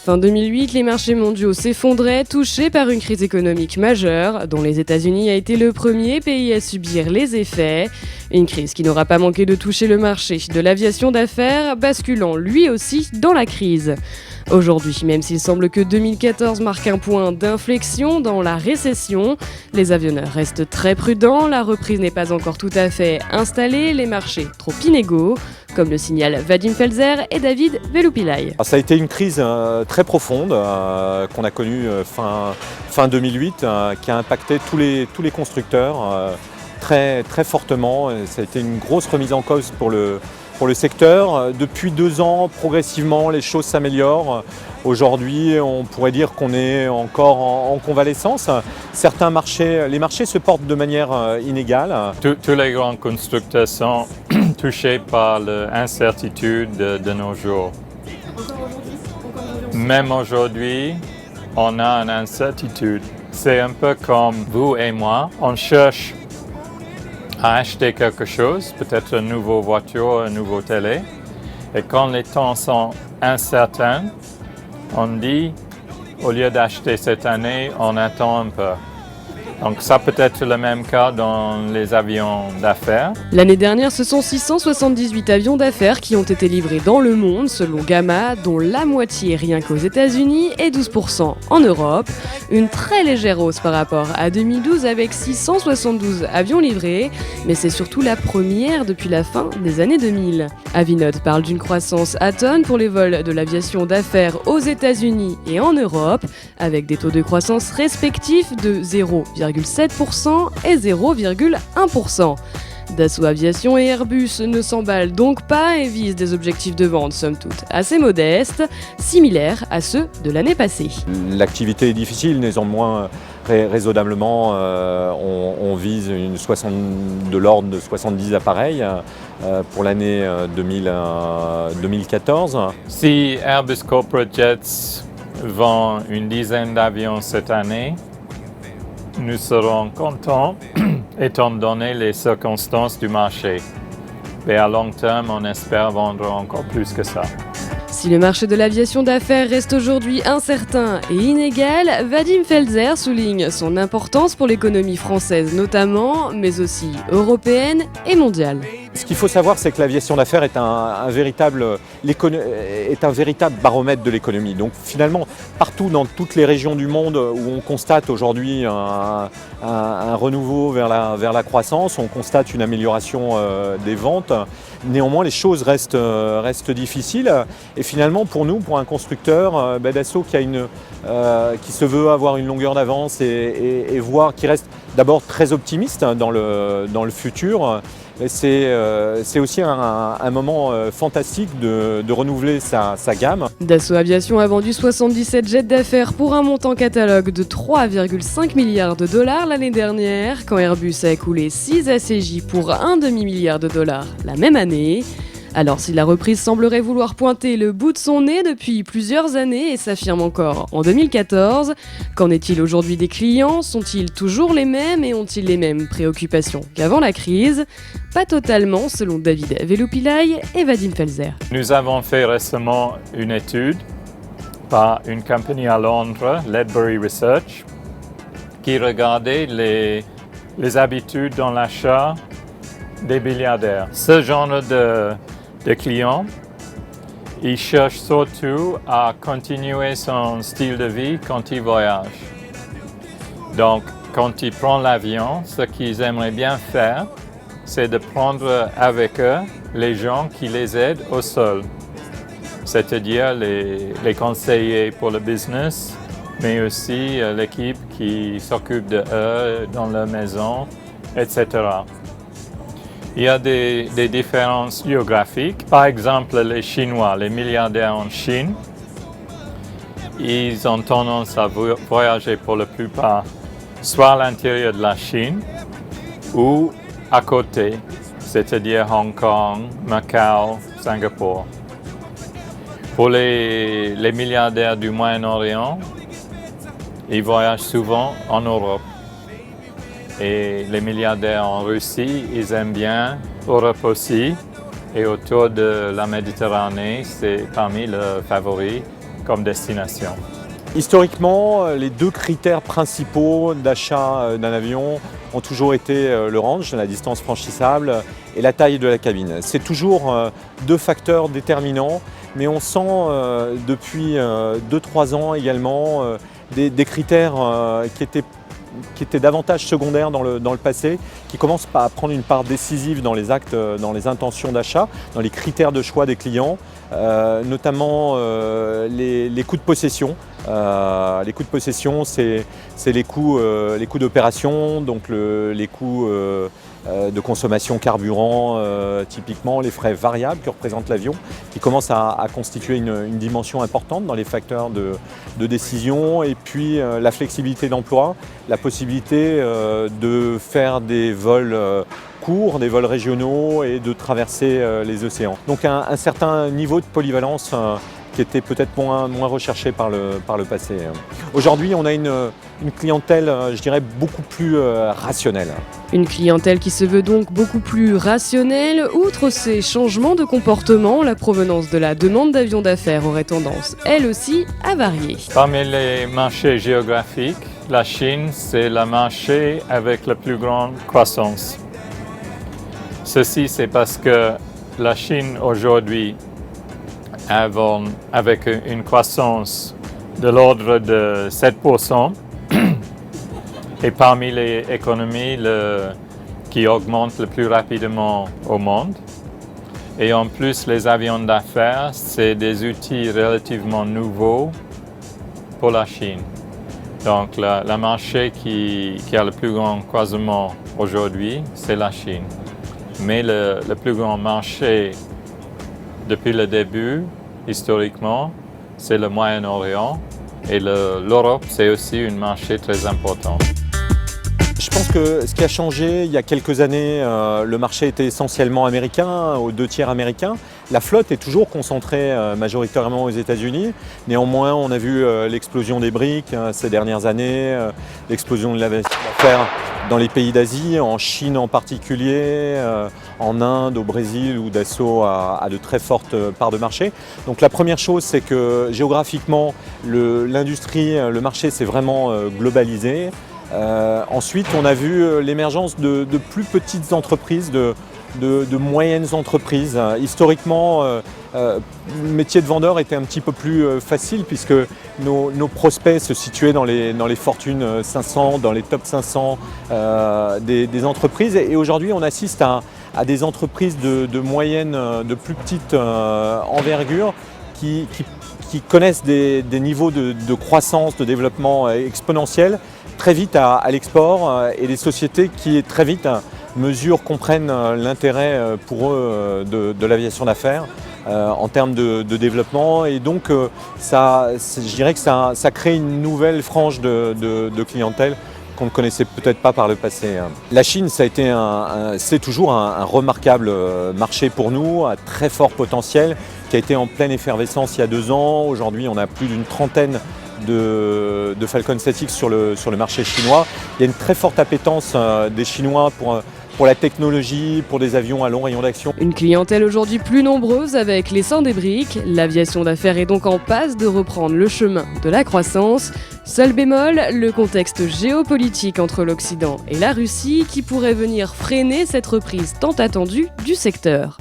Fin 2008, les marchés mondiaux s'effondraient, touchés par une crise économique majeure, dont les États-Unis a été le premier pays à subir les effets. Une crise qui n'aura pas manqué de toucher le marché de l'aviation d'affaires, basculant lui aussi dans la crise. Aujourd'hui, même s'il semble que 2014 marque un point d'inflexion dans la récession, les avionneurs restent très prudents, la reprise n'est pas encore tout à fait installée, les marchés trop inégaux, comme le signalent Vadim Felzer et David Veloupillay. Ça a été une crise très profonde qu'on a connue fin 2008, qui a impacté tous les constructeurs très fortement. Ça a été une grosse remise en cause pour le secteur. Depuis 2 ans, progressivement, les choses s'améliorent. Aujourd'hui, on pourrait dire qu'on est encore en convalescence. Les marchés se portent de manière inégale. Tous les grands constructeurs sont touchés par l'incertitude de nos jours. Même aujourd'hui, on a une incertitude. C'est un peu comme vous et moi. On cherche à acheter quelque chose, peut-être une nouvelle voiture, une nouvelle télé. Et quand les temps sont incertains, on dit, au lieu d'acheter cette année, on attend un peu. Donc ça peut être le même cas dans les avions d'affaires. L'année dernière, ce sont 678 avions d'affaires qui ont été livrés dans le monde, selon Gamma, dont la moitié rien qu'aux États-Unis et 12% en Europe. Une très légère hausse par rapport à 2012 avec 672 avions livrés, mais c'est surtout la première depuis la fin des années 2000. Avinode parle d'une croissance à tonnes pour les vols de l'aviation d'affaires aux États-Unis et en Europe, avec des taux de croissance respectifs de 0,7% et 0,1%. Dassault Aviation et Airbus ne s'emballent donc pas et visent des objectifs de vente somme toute assez modestes, similaires à ceux de l'année passée. L'activité est difficile, néanmoins raisonnablement on vise de l'ordre de 70 appareils pour l'année 2014. Si Airbus Corporate Jets vend une dizaine d'avions cette année, nous serons contents étant donné les circonstances du marché. Mais à long terme, on espère vendre encore plus que ça. Si le marché de l'aviation d'affaires reste aujourd'hui incertain et inégal, Vadim Felzer souligne son importance pour l'économie française notamment, mais aussi européenne et mondiale. Ce qu'il faut savoir, c'est que l'aviation d'affaires est un véritable baromètre de l'économie. Donc finalement, partout dans toutes les régions du monde où on constate aujourd'hui un renouveau vers la croissance, on constate une amélioration des ventes. Néanmoins, les choses restent difficiles. Et finalement, pour nous, pour un constructeur, Dassault qui se veut avoir une longueur d'avance et voir, qui reste d'abord très optimiste dans le futur, c'est aussi un moment fantastique de renouveler sa gamme. Dassault Aviation a vendu 77 jets d'affaires pour un montant catalogue de 3,5 milliards de dollars l'année dernière, quand Airbus a écoulé 6 ACJ pour un demi-milliard de dollars la même année. Alors si la reprise semblerait vouloir pointer le bout de son nez depuis plusieurs années et s'affirme encore en 2014, qu'en est-il aujourd'hui des clients? Sont-ils toujours les mêmes et ont-ils les mêmes préoccupations qu'avant la crise? Pas totalement, selon David Veloupillay et Vadim Felzer. Nous avons fait récemment une étude par une compagnie à Londres, Ledbury Research, qui regardait les habitudes dans l'achat des milliardaires. Ce genre de clients, ils cherchent surtout à continuer son style de vie quand ils voyagent. Donc, quand ils prennent l'avion, ce qu'ils aimeraient bien faire, c'est de prendre avec eux les gens qui les aident au sol, c'est-à-dire les conseillers pour le business, mais aussi l'équipe qui s'occupe de eux dans leur maison, etc. Il y a des différences géographiques. Par exemple, les Chinois, les milliardaires en Chine, ils ont tendance à voyager pour la plupart soit à l'intérieur de la Chine ou à côté, c'est-à-dire Hong Kong, Macao, Singapour. Pour les milliardaires du Moyen-Orient, ils voyagent souvent en Europe. Et les milliardaires en Russie, ils aiment bien l'Europe aussi. Et autour de la Méditerranée, c'est parmi leurs favoris. comme destination. Historiquement, les deux critères principaux d'achat d'un avion ont toujours été le range, la distance franchissable, et la taille de la cabine. C'est toujours deux facteurs déterminants, mais on sent depuis 2-3 ans également des critères qui étaient davantage secondaires dans le passé, qui commencent à prendre une part décisive dans les actes, dans les intentions d'achat, dans les critères de choix des clients, notamment les coûts de possession. Les coûts de possession, c'est les coûts d'opération, donc les coûts de consommation carburant, typiquement les frais variables que représente l'avion, qui commencent à constituer une dimension importante dans les facteurs de décision, et puis la flexibilité d'emploi, la possibilité de faire des vols courts, des vols régionaux et de traverser les océans. Donc un certain niveau de polyvalence qui était peut-être moins recherché par le passé. Aujourd'hui, on a une clientèle, je dirais, beaucoup plus rationnelle. Une clientèle qui se veut donc beaucoup plus rationnelle. Outre ces changements de comportement, la provenance de la demande d'avions d'affaires aurait tendance, elle aussi, à varier. Parmi les marchés géographiques, la Chine, c'est le marché avec la plus grande croissance. Ceci, c'est parce que la Chine, aujourd'hui, avec une croissance de l'ordre de 7%, et parmi les économies qui augmentent le plus rapidement au monde. Et en plus, les avions d'affaires, c'est des outils relativement nouveaux pour la Chine. Donc, le marché qui a le plus grand croisement aujourd'hui, c'est la Chine. Mais le plus grand marché depuis le début, historiquement, c'est le Moyen-Orient. Et l'Europe, c'est aussi un marché très important. Je pense que ce qui a changé il y a quelques années, le marché était essentiellement américain, aux 2/3 américain. La flotte est toujours concentrée majoritairement aux États-Unis. Néanmoins, on a vu l'explosion des briques ces dernières années, l'explosion de l'aviation d'affaires dans les pays d'Asie, en Chine en particulier, en Inde, au Brésil, où Dassault a de très fortes parts de marché. Donc la première chose, c'est que géographiquement, l'industrie, le marché s'est vraiment globalisé. Ensuite, on a vu l'émergence de plus petites entreprises, de moyennes entreprises. Historiquement, le métier de vendeur était un petit peu plus facile puisque nos prospects se situaient dans les fortunes 500, dans les top 500 des entreprises. Et aujourd'hui, on assiste à des entreprises de moyenne, de plus petite envergure qui connaissent des niveaux de croissance, de développement exponentiels très vite à l'export, et des sociétés qui très vite comprennent l'intérêt pour eux de l'aviation d'affaires en termes de développement, et donc je dirais que ça crée une nouvelle frange de clientèle qu'on ne connaissait peut-être pas par le passé. La Chine, ça a été c'est toujours un remarquable marché pour nous, à très fort potentiel, qui a été en pleine effervescence il y a 2 ans. Aujourd'hui, on a plus d'une trentaine de Falcon 7X sur le marché chinois. Il y a une très forte appétence des Chinois pour la technologie, pour des avions à long rayon d'action. Une clientèle aujourd'hui plus nombreuse avec l'essaim des briques. L'aviation d'affaires est donc en passe de reprendre le chemin de la croissance. Seul bémol, le contexte géopolitique entre l'Occident et la Russie qui pourrait venir freiner cette reprise tant attendue du secteur.